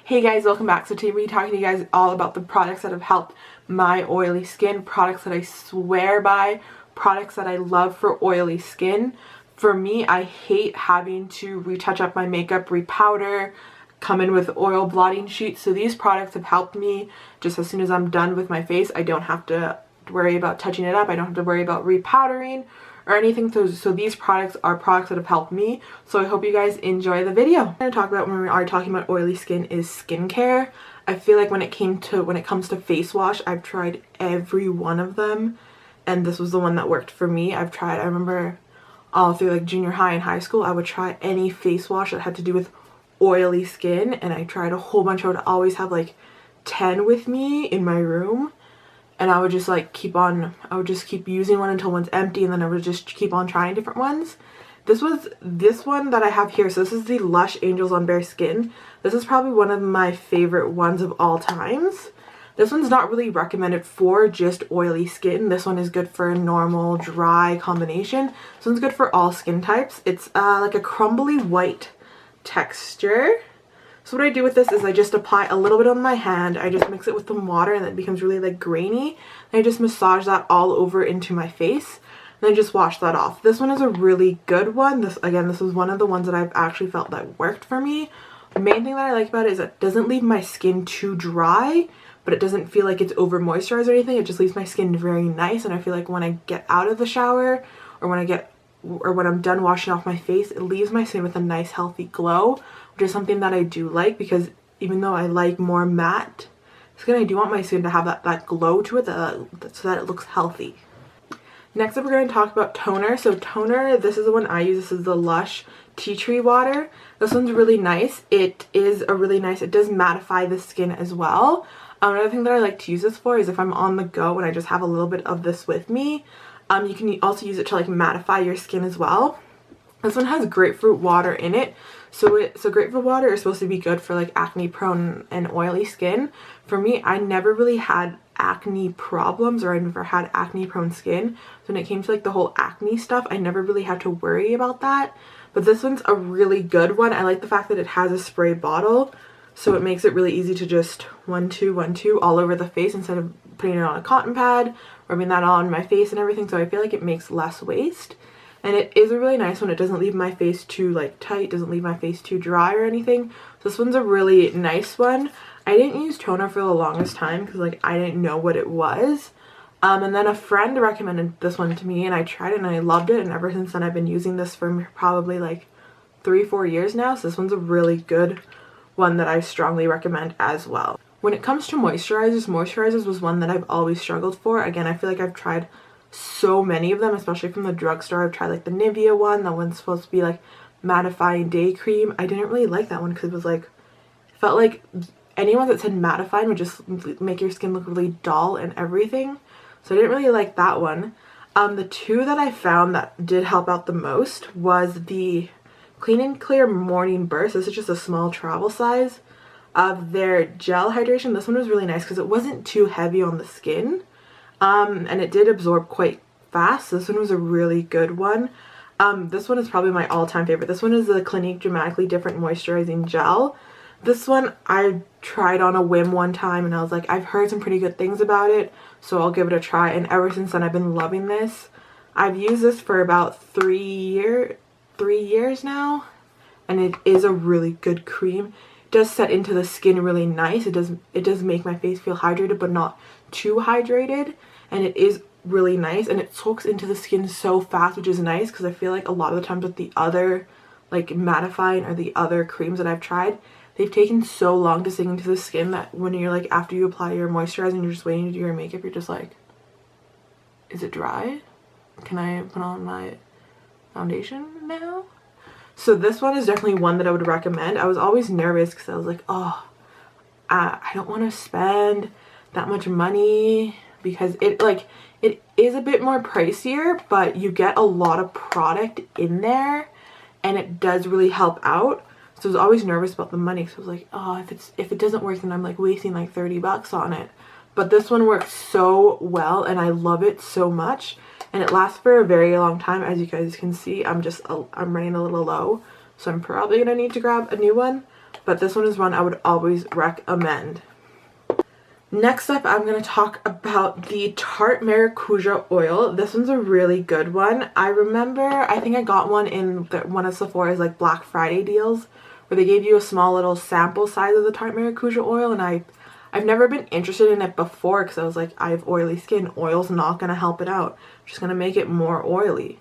Hey guys, welcome back. So today we're talking to you guys all about the products that have helped my oily skin, products that I swear by, products that I love for oily skin. For me, I hate having to retouch up my makeup, repowder, come in with oil blotting sheets. So these products have helped me. Just as soon as I'm done with my face, I don't have to worry about touching it up. I don't have to worry about repowdering or anything. So these products are products that have helped me. So I hope you guys enjoy the video. I'm going to talk about when we are talking about oily skin is skincare. I feel like when it comes to face wash, I've tried every one of them, and this was the one that worked for me. I remember all through like junior high and high school, I would try any face wash that had to do with oily skin, and I tried a whole bunch. I would always have like 10 with me in my room. And I would just like keep using one until one's empty, and then I would just keep on trying different ones. This one that I have here. So this is the Lush Angels on Bare Skin. This is probably one of my favorite ones of all times. This one's not really recommended for just oily skin. This one is good for a normal, dry combination. This one's good for all skin types. It's like a crumbly white texture. So what I do with this is I just apply a little bit on my hand. I just mix it with some water, and then it becomes really like grainy. And I just massage that all over into my face. And then just wash that off. This one is a really good one. This was one of the ones that I've actually felt that worked for me. The main thing that I like about it is it doesn't leave my skin too dry, but it doesn't feel like it's over moisturized or anything. It just leaves my skin very nice. And I feel like when I get out of the shower or when I'm done washing off my face, it leaves my skin with a nice healthy glow, which is something that I do like, because even though I like more matte skin, I do want my skin to have that glow to it so that it looks healthy. Next up, we're going to talk about toner. So toner, this is the one I use. This is the Lush Tea Tree Water. This one's really nice. It does mattify the skin as well. Another thing that I like to use this for is if I'm on the go and I just have a little bit of this with me. You can also use it to like mattify your skin as well. This one has grapefruit water in it. So grapefruit water is supposed to be good for like acne prone and oily skin. For me, I never really had acne problems, or I never had acne prone skin. So when it came to like the whole acne stuff, I never really had to worry about that. But this one's a really good one. I like the fact that it has a spray bottle. So it makes it really easy to just 1, 2, 1, 2 all over the face instead of putting it on a cotton pad, rubbing that on my face and everything. So I feel like it makes less waste. And it is a really nice one. It doesn't leave my face too like tight, doesn't leave my face too dry or anything. So this one's a really nice one. I didn't use toner for the longest time because like I didn't know what it was. And then a friend recommended this one to me, and I tried it and I loved it. And ever since then I've been using this for probably like 3-4 years now. So this one's a really good one that I strongly recommend as well. When it comes to moisturizers was one that I've always struggled for. Again, I feel like I've tried so many of them, especially from the drugstore. I've tried like the Nivea one. That one's supposed to be like mattifying day cream. I didn't really like that one because it felt like anyone that said mattifying would just make your skin look really dull and everything. So I didn't really like that one. The two that I found that did help out the most was the Clean and Clear Morning Burst. This is just a small travel size of their gel hydration. This one was really nice because it wasn't too heavy on the skin. And it did absorb quite fast. This one was a really good one. This one is probably my all-time favorite. This one is the Clinique Dramatically Different Moisturizing Gel. This one I tried on a whim one time, and I was like, I've heard some pretty good things about it, so I'll give it a try. And ever since then, I've been loving this. I've used this for about 3 years now, and it is a really good cream. It does set into the skin really nice. It does make my face feel hydrated, but not too hydrated. And it is really nice, and it soaks into the skin so fast, which is nice because I feel like a lot of the times with the other like mattifying or the other creams that I've tried, they've taken so long to sink into the skin that when you're like, after you apply your moisturizer and you're just waiting to do your makeup, you're just like, is it dry? Can I put on my foundation now? So this one is definitely one that I would recommend. I was always nervous because I was like, oh, I don't want to spend that much money, because it is a bit more pricier, but you get a lot of product in there and it does really help out. So I was always nervous about the money because I was like, oh, if it doesn't work, then I'm like wasting like 30 bucks on it. But this one works so well and I love it so much, and it lasts for a very long time. As you guys can see, I'm running a little low, so I'm probably gonna need to grab a new one. but this one is one I would always recommend. Next up, I'm going to talk about the Tarte Maracuja Oil. This one's a really good one. I remember, I think I got one in one of Sephora's like Black Friday deals where they gave you a small little sample size of the Tarte Maracuja Oil, and I've never been interested in it before because I was like, I have oily skin. Oil's not going to help it out. It's just going to make it more oily.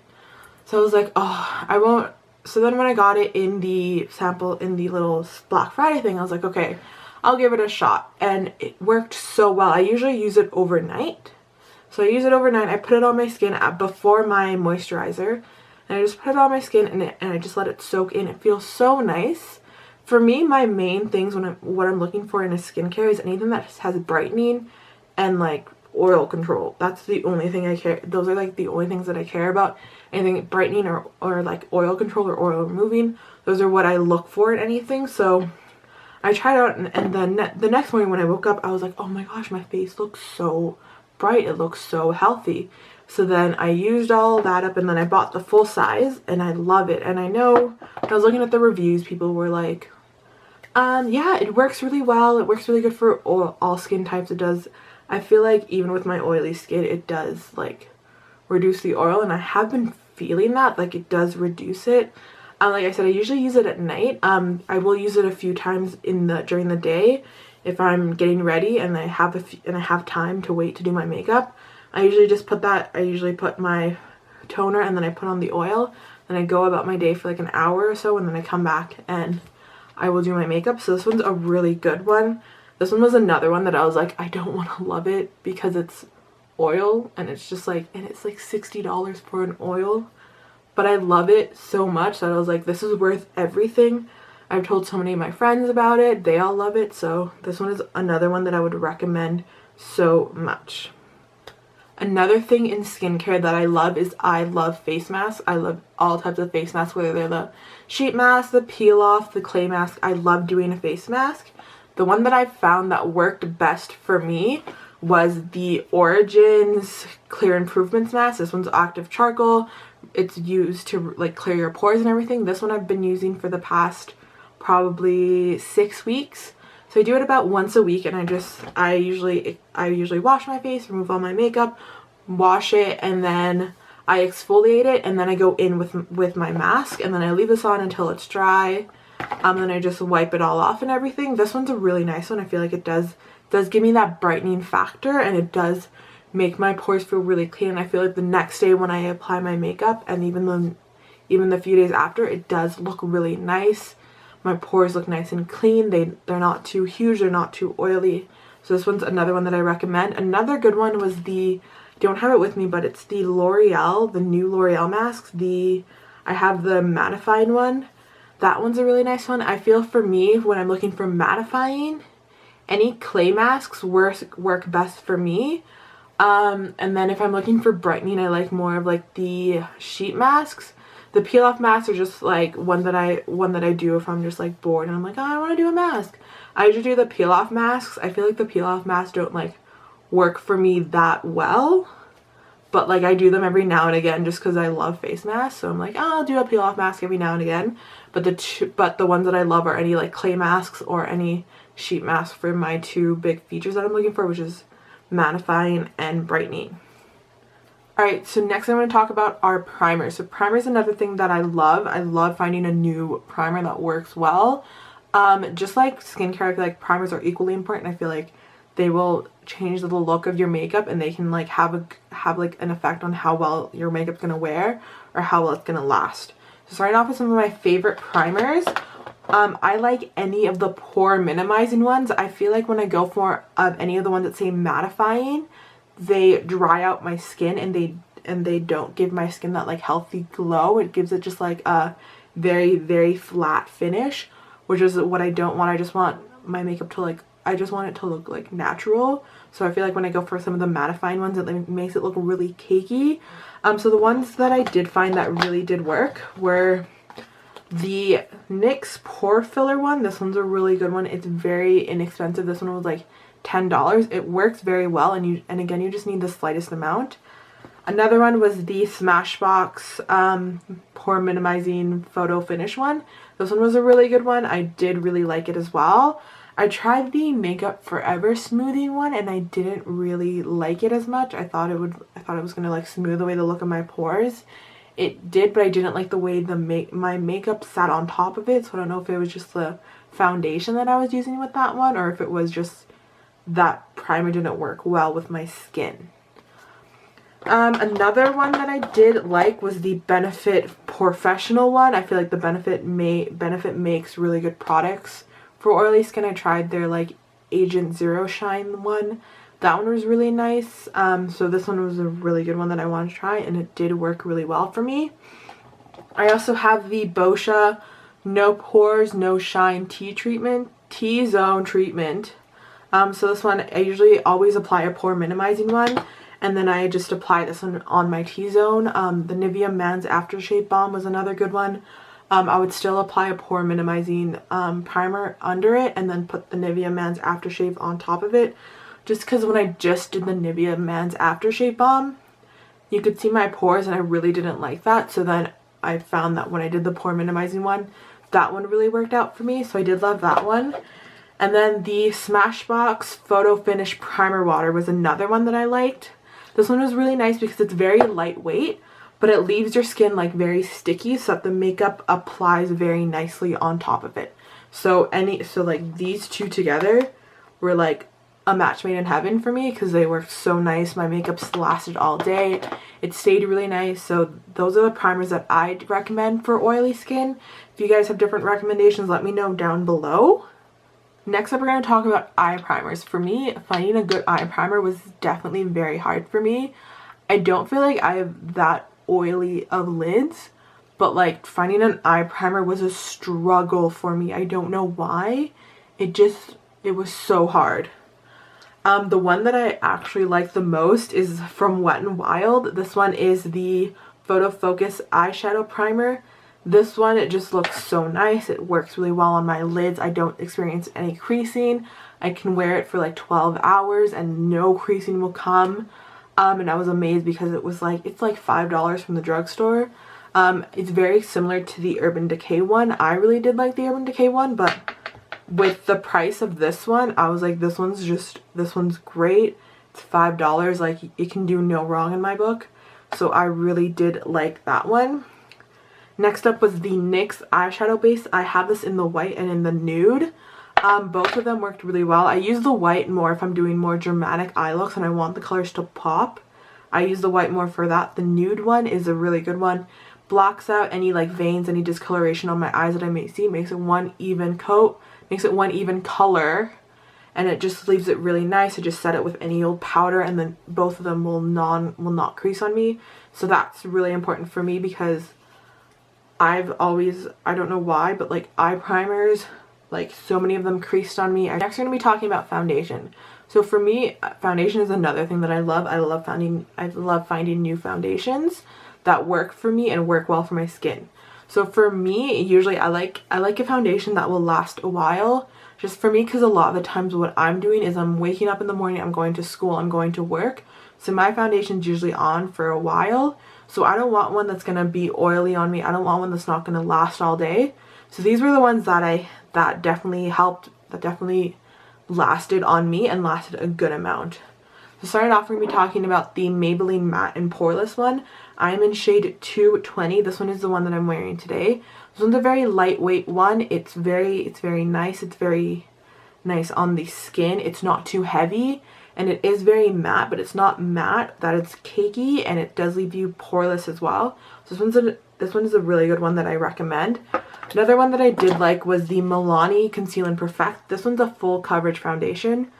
So I was like, oh, I won't. So then when I got it in the sample, in the little Black Friday thing, I was like, okay, I'll give it a shot. And it worked so well. I usually use it overnight. So I use it overnight. I put it on my skin before my moisturizer. And I just put it on my skin and I just let it soak in. It feels so nice. For me, my main things what I'm looking for in a skincare is anything that has brightening and like oil control. That's the only thing I care. Those are like the only things that I care about. Anything brightening or like oil control or oil removing. Those are what I look for in anything. So I tried out, and then the next morning when I woke up, I was like, oh my gosh, my face looks so bright. It looks so healthy. So then I used all that up, and then I bought the full size, and I love it. And I know when I was looking at the reviews, people were like, yeah, it works really well. It works really good for all skin types. It does. I feel like even with my oily skin, it does like reduce the oil, and I have been feeling that, like it does reduce it. Like I said, I usually use it at night. I will use it a few times during the day if I'm getting ready and I have time to wait to do my makeup. I usually just put my toner and then I put on the oil, and I go about my day for like an hour or so, and then I come back and I will do my makeup. So this one's a really good one. This one was another one that I was like, I don't want to love it because it's oil, and it's just like, and it's like $60 for an oil. But I love it so much that I was like, this is worth everything. I've told so many of my friends about it. They all love it. So this one is another one that I would recommend so much. Another thing in skincare that I love is I love face masks. I love all types of face masks, whether they're the sheet mask, the peel off, the clay mask. I love doing a face mask. The one that I found that worked best for me was the Origins Clear Improvements Mask. This one's active charcoal. It's used to like clear your pores and everything. This one I've been using for the past probably 6 weeks. So I do it about once a week, and I usually wash my face, remove all my makeup, wash it, and then I exfoliate it, and then I go in with my mask, and then I leave this on until it's dry. Then I just wipe it all off and everything. This one's a really nice one. I feel like it does give me that brightening factor, and it does make my pores feel really clean. And I feel like the next day when I apply my makeup, and even the few days after, it does look really nice. My pores look nice and clean. They're not too huge, they're not too oily. So this one's another one that I recommend. Another good one was I don't have it with me, but it's the L'Oreal, the new L'Oreal masks. I have the mattifying one. That one's a really nice one. I feel for me, when I'm looking for mattifying, any clay masks work best for me. And then if I'm looking for brightening, I like more of like the sheet masks. The peel off masks are just like one that I do if I'm just like bored and I'm like, oh, I want to do a mask. I usually do the peel off masks. I feel like the peel off masks don't like work for me that well, but like I do them every now and again just because I love face masks. So I'm like, oh, I'll do a peel off mask every now and again. But the ones that I love are any like clay masks or any sheet masks for my two big features that I'm looking for, which is mattifying and brightening. Alright, so next I'm going to talk about our primers. So primer is another thing that I love. I love finding a new primer that works well. Just like skincare, I feel like primers are equally important. I feel like they will change the look of your makeup, and they can like have like an effect on how well your makeup's going to wear or how well it's going to last. So starting off with some of my favorite primers. I like any of the pore minimizing ones. I feel like when I go for any of the ones that say mattifying, they dry out my skin, and they don't give my skin that like healthy glow. It gives it just like a very, very flat finish, which is what I don't want. I just want my makeup to like, I just want it to look like natural. So I feel like when I go for some of the mattifying ones, it makes it look really cakey. So the ones that I did find that really did work were the NYX Pore Filler one. This one's a really good one. It's very inexpensive. This one was like $10. It works very well, and again, you just need the slightest amount. Another one was the Smashbox Pore Minimizing Photo Finish one. This one was a really good one. I did really like it as well. I tried the Makeup Forever smoothing one and I didn't really like it as much. I thought it was gonna like smooth away the look of my pores. It did, but I didn't like the way my makeup sat on top of it. So I don't know if it was just the foundation that I was using with that one, or if it was just that primer didn't work well with my skin. Another one that I did like was the Benefit POREfessional one. I feel like the Benefit makes really good products for oily skin. I tried their like Agent Zero Shine one. That one was really nice. So this one was a really good one that I wanted to try, and it did work really well for me. I also have the Bosccia No Pores No Shine T-Zone treatment. So this one, I usually always apply a pore minimizing one, and then I just apply this one on my T-zone. The Nivea Man's Aftershave Balm was another good one. I would still apply a pore minimizing primer under it and then put the Nivea Man's Aftershave on top of it. Just because when I just did the Nivea Man's Aftershave Balm, you could see my pores and I really didn't like that. So then I found that when I did the pore minimizing one, that one really worked out for me. So I did love that one. And then the Smashbox Photo Finish Primer Water was another one that I liked. This one was really nice because it's very lightweight, but it leaves your skin like very sticky so that the makeup applies very nicely on top of it. So like these two together were like a match made in heaven for me because they worked so nice. My makeup lasted all day. It stayed really nice. So those are the primers that I'd recommend for oily skin. If you guys have different recommendations, let me know down below. Next up, we're going to talk about eye primers. For me, finding a good eye primer was definitely very hard for me. I don't feel like I have that oily of lids, but like finding an eye primer was a struggle for me. I don't know why. It was so hard. The one that I actually like the most is from Wet n Wild. This one is the Photo Focus Eyeshadow Primer. This one, it just looks so nice. It works really well on my lids. I don't experience any creasing. I can wear it for like 12 hours and no creasing will come. And I was amazed because it's like $5 from the drugstore. It's very similar to the Urban Decay one. I really did like the Urban Decay one, but with the price of this one, I was like, this one's great. It's $5. Like, it can do no wrong in my book. So I really did like that one. Next up was the NYX Eyeshadow Base. I have this in the white and in the nude. Both of them worked really well. I use the white more if I'm doing more dramatic eye looks and I want the colors to pop. I use the white more for that. The nude one is a really good one. Blocks out any like veins, any discoloration on my eyes that I may see. Makes it one even coat. Makes it one even color. And it just leaves it really nice. I just set it with any old powder and then both of them will not crease on me. So that's really important for me because I don't know why, but like eye primers, like so many of them creased on me. Next we're going to be talking about foundation. So for me, foundation is another thing that I love. I love finding new foundations that work for me and work well for my skin. So for me, usually I like a foundation that will last a while. Just for me, because a lot of the times what I'm doing is I'm waking up in the morning, I'm going to school, I'm going to work. So my foundation's usually on for a while. So I don't want one that's going to be oily on me. I don't want one that's not going to last all day. So these were the ones that definitely helped, that definitely lasted on me and lasted a good amount. So starting off, we're going to be talking about the Maybelline Matte and Poreless one. I'm in shade 220. This one is the one that I'm wearing today. This one's a very lightweight one. It's very nice. It's very nice on the skin. It's not too heavy. And it is very matte, but it's not matte that it's cakey, and it does leave you poreless as well. So this one is a really good one that I recommend. Another one that I did like was the Milani Conceal and Prefect. This one's a full coverage foundation.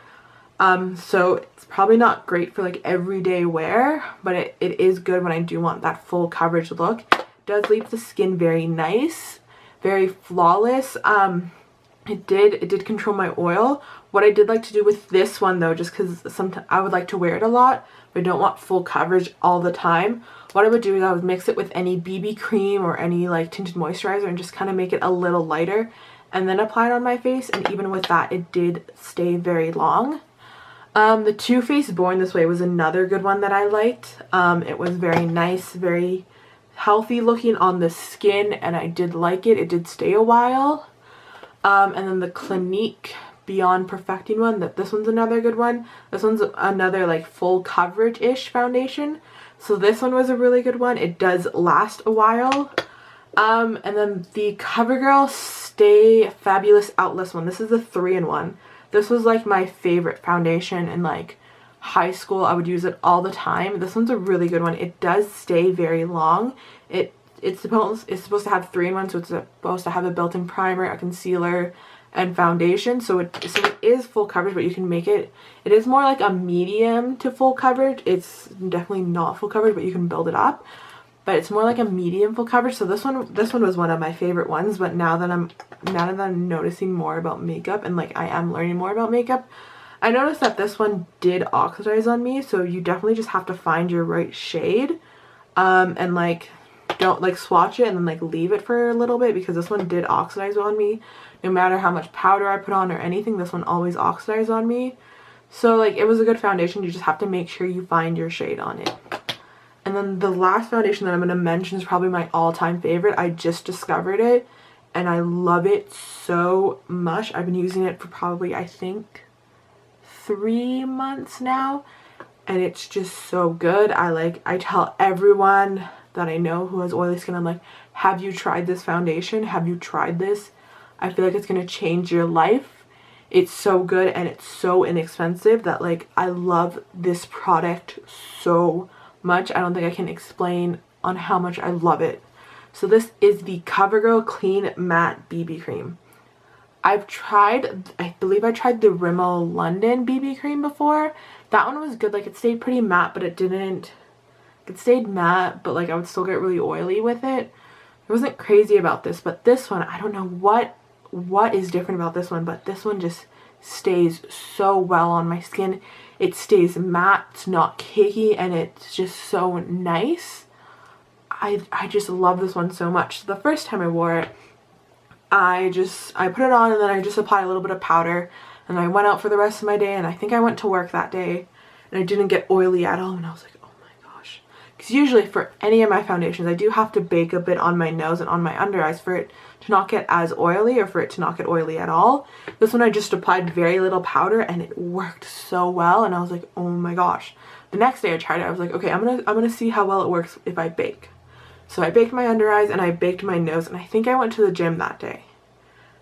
So it's probably not great for like everyday wear, but it is good when I do want that full coverage look. It does leave the skin very nice, very flawless. It did control my oil. What I did like to do with this one though, just because sometimes I would like to wear it a lot, but I don't want full coverage all the time. What I would do is I would mix it with any BB cream or any like tinted moisturizer and just kind of make it a little lighter and then apply it on my face. And even with that, it did stay very long. The Too Faced Born This Way was another good one that I liked. It was very nice, very healthy looking on the skin, and I did like it. It did stay a while. And then the Clinique Beyond Perfecting one, this one's another good one. This one's another like full coverage-ish foundation. So this one was a really good one. It does last a while. And then the CoverGirl Stay Fabulous Outlast one. This is a 3-in-1. This was like my favorite foundation in like high school. I would use it all the time. This one's a really good one. It does stay very long. It's supposed to have 3-in-1, so it's supposed to have a built-in primer, a concealer, and foundation. So it is full coverage, but you can make it. It is more like a medium to full coverage. It's definitely not full coverage, but you can build it up. But it's more like a medium full coverage. So this one was one of my favorite ones. But now that I'm noticing more about makeup, and like I am learning more about makeup, I noticed that this one did oxidize on me. So you definitely just have to find your right shade, and like don't like swatch it and then like leave it for a little bit, because this one did oxidize on me. No matter how much powder I put on or anything, this one always oxidized on me. So like it was a good foundation. You just have to make sure you find your shade on it. And then the last foundation that I'm going to mention is probably my all-time favorite. I just discovered it and I love it so much. I've been using it for probably, I think, 3 months now, and it's just so good. I tell everyone that I know who has oily skin, I'm like, have you tried this foundation? Have you tried this? I feel like it's going to change your life. It's so good and it's so inexpensive that like I love this product so much. I don't think I can explain on how much I love it. So this is the CoverGirl Clean Matte BB Cream. I believe I tried the Rimmel London BB Cream before. That one was good. Like it stayed pretty matte, but it stayed matte, but like I would still get really oily with it. I wasn't crazy about this, but this one, I don't know what is different about this one, but this one just stays so well on my skin. It stays matte, it's not cakey, and it's just so nice. I just love this one so much. So the first time I wore it, I put it on and then I just applied a little bit of powder, and I went out for the rest of my day, and I think I went to work that day and I didn't get oily at all, and I was like, oh my gosh. Because usually for any of my foundations, I do have to bake a bit on my nose and on my under eyes for it to not get as oily, or for it to not get oily at all. This one I just applied very little powder and it worked so well, and I was like, oh my gosh. The next day I tried it, I was like, okay, I'm gonna see how well it works if I bake. So I baked my under eyes and I baked my nose, and I think I went to the gym that day.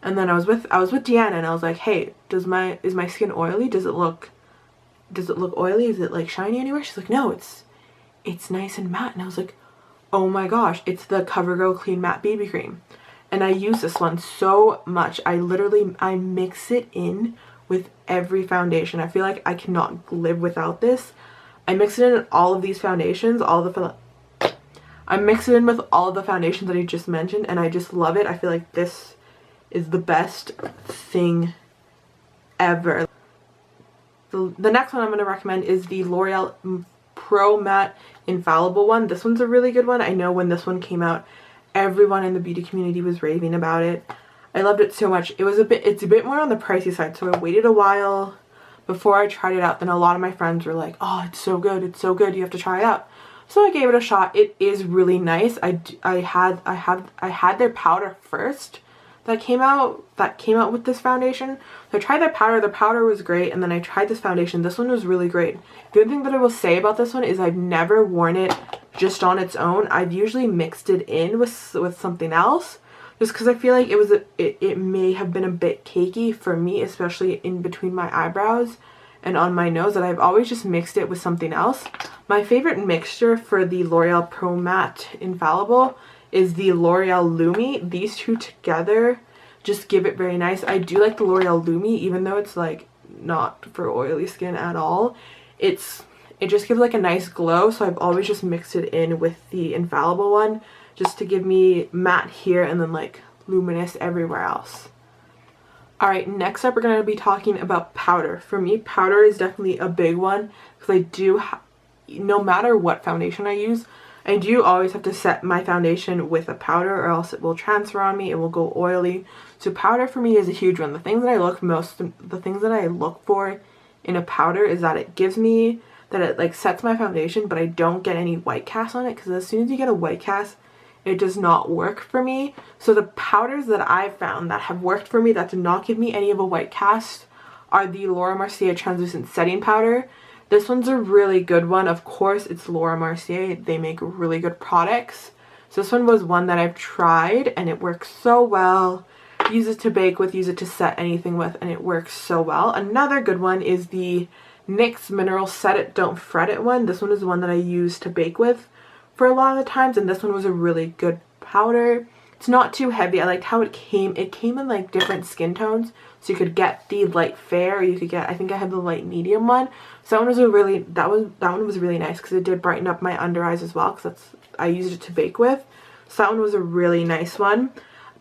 And then I was with Deanna, and I was like, hey, is my skin oily? Does it look oily? Is it like shiny anywhere? She's like, no, it's nice and matte. And I was like, oh my gosh, it's the CoverGirl Clean Matte BB Cream. And I use this one so much. I mix it in with every foundation. I feel like I cannot live without this. I mix it in all of these foundations, I mix it in with all of the foundations that I just mentioned, and I just love it. I feel like this is the best thing ever. The next one I'm going to recommend is the L'Oreal Pro Matte Infallible one. This one's a really good one. I know when this one came out, everyone in the beauty community was raving about it. I loved it so much. It's a bit more on the pricey side, so I waited a while before I tried it out. Then a lot of my friends were like, oh, it's so good, you have to try it out. So I gave it a shot. It is really nice. I had their powder first that came out with this foundation. So I tried their powder. The powder was great, and then I tried this foundation. This one was really great. The other thing that I will say about this one is I've never worn it just on its own. I've usually mixed it in with something else, just because I feel like it may have been a bit cakey for me, especially in between my eyebrows and on my nose, that I've always just mixed it with something else. My favorite mixture for the L'Oreal Pro Matte Infallible is the L'Oreal Lumi. These two together just give it very nice. I do like the L'Oreal Lumi, even though it's like not for oily skin at all. It just gives like a nice glow, so I've always just mixed it in with the Infallible one, just to give me matte here and then like luminous everywhere else. Alright, next up we're going to be talking about powder. For me, powder is definitely a big one, because no matter what foundation I use, I do always have to set my foundation with a powder, or else it will transfer on me, it will go oily. So powder for me is a huge one. The things that I look for in a powder is that it gives me, that it like sets my foundation, but I don't get any white cast on it, because as soon as you get a white cast, it does not work for me. So the powders that I've found that have worked for me that do not give me any of a white cast are the Laura Mercier translucent setting powder. This one's a really good one. Of course, it's Laura Mercier. They make really good products. So this one was one that I've tried and it works so well. Use it to bake with, use it to set anything with, and it works so well. Another good one is the NYX Mineral Set It Don't Fret It one. This one is the one that I use to bake with for a lot of the times, and this one was a really good powder. It's not too heavy. I liked how it came. It came in like different skin tones, so you could get the light fair, or you could get, I think I had the light medium one. So that one was a really, that one was really nice because it did brighten up my under eyes as well, because I used it to bake with. So that one was a really nice one.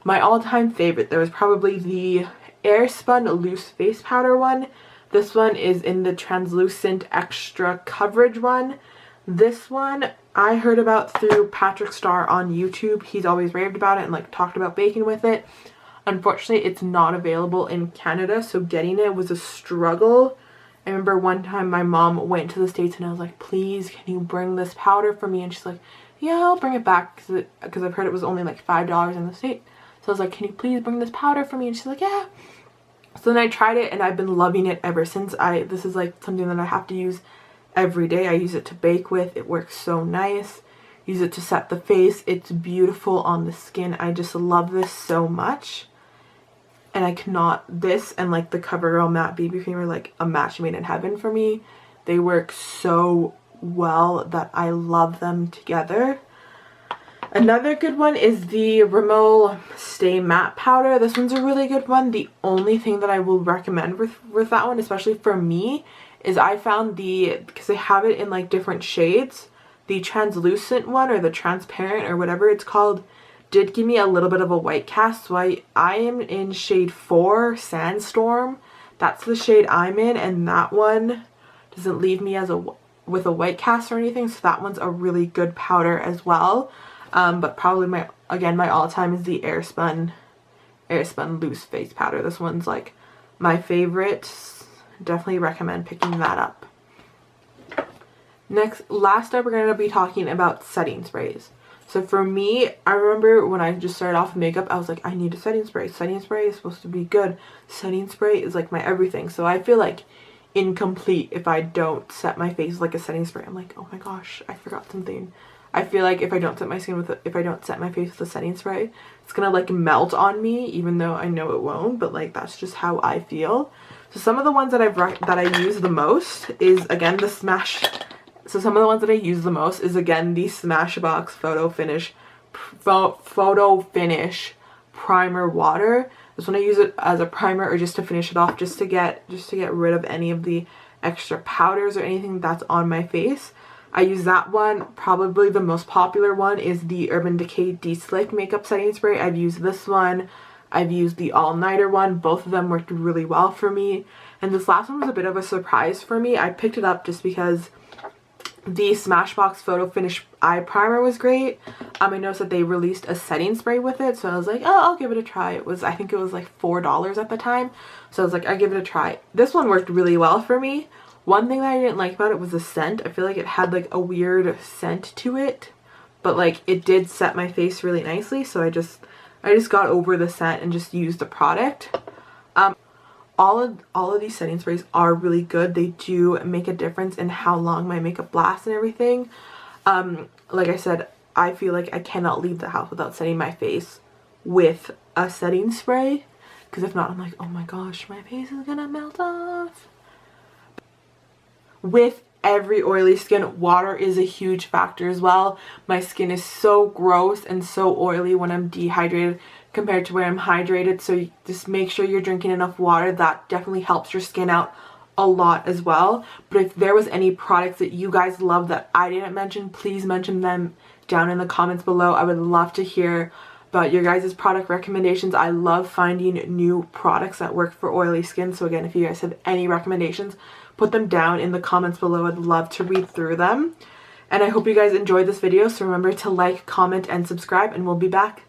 My all-time favorite, there was probably the Airspun Loose Face Powder one. This one is in the translucent extra coverage one. This one I heard about through Patrick Starr on YouTube. He's always raved about it and like talked about baking with it. Unfortunately, it's not available in Canada, so getting it was a struggle. I remember one time my mom went to the States and I was like, please, can you bring this powder for me? And she's like, yeah, I'll bring it back, because I've heard it was only like $5 in the States. So I was like, can you please bring this powder for me? And she's like, yeah. So then I tried it and I've been loving it ever since. This is like something that I have to use every day. I use it to bake with. It works so nice. Use it to set the face. It's beautiful on the skin. I just love this so much. And I cannot, this and like the CoverGirl Matte BB Cream are like a match made in heaven for me. They work so well that I love them together. Another good one is the Rimmel Stay Matte Powder. This one's a really good one. The only thing that I will recommend with that one, especially for me, is I found because they have it in like different shades, the translucent one or the transparent or whatever it's called did give me a little bit of a white cast. So I am in shade 4, Sandstorm. That's the shade I'm in, and that one doesn't leave me with a white cast or anything, so that one's a really good powder as well. But probably my all-time is the Airspun Loose Face Powder. This one's like my favorite. Definitely recommend picking that up. Last up, we're going to be talking about setting sprays. So for me, I remember when I just started off with makeup, I was like, I need a setting spray. Setting spray is supposed to be good. Setting spray is like my everything. So I feel like incomplete if I don't set my face with like a setting spray. I'm like, oh my gosh, I forgot something. I feel like if I don't set my face with a setting spray, it's gonna like melt on me, even though I know it won't. But like that's just how I feel. So some of the ones that I use the most is again the Smashbox Photo Finish Primer Water. This one I use it as a primer or just to finish it off, just to get rid of any of the extra powders or anything that's on my face. I use that one. Probably the most popular one is the Urban Decay De-Slick Makeup Setting Spray. I've used this one. I've used the All Nighter one. Both of them worked really well for me. And this last one was a bit of a surprise for me. I picked it up just because the Smashbox Photo Finish Eye Primer was great. I noticed that they released a setting spray with it, so I was like, oh, I'll give it a try. I think it was like $4 at the time. So I was like, I'll give it a try. This one worked really well for me. One thing that I didn't like about it was the scent. I feel like it had like a weird scent to it, but like it did set my face really nicely, so I just got over the scent and just used the product. All of these setting sprays are really good. They do make a difference in how long my makeup lasts and everything. Like I said, I feel like I cannot leave the house without setting my face with a setting spray, because if not, I'm like, oh my gosh, my face is gonna melt off. With every oily skin, water is a huge factor as well. My skin is so gross and so oily when I'm dehydrated compared to where I'm hydrated, so just make sure you're drinking enough water. That definitely helps your skin out a lot as well. But if there was any products that you guys love that I didn't mention, please mention them down in the comments below. I would love to hear about your guys' product recommendations. I love finding new products that work for oily skin, so again, if you guys have any recommendations, put them down in the comments below. I'd love to read through them. And I hope you guys enjoyed this video, so remember to like, comment, and subscribe, and we'll be back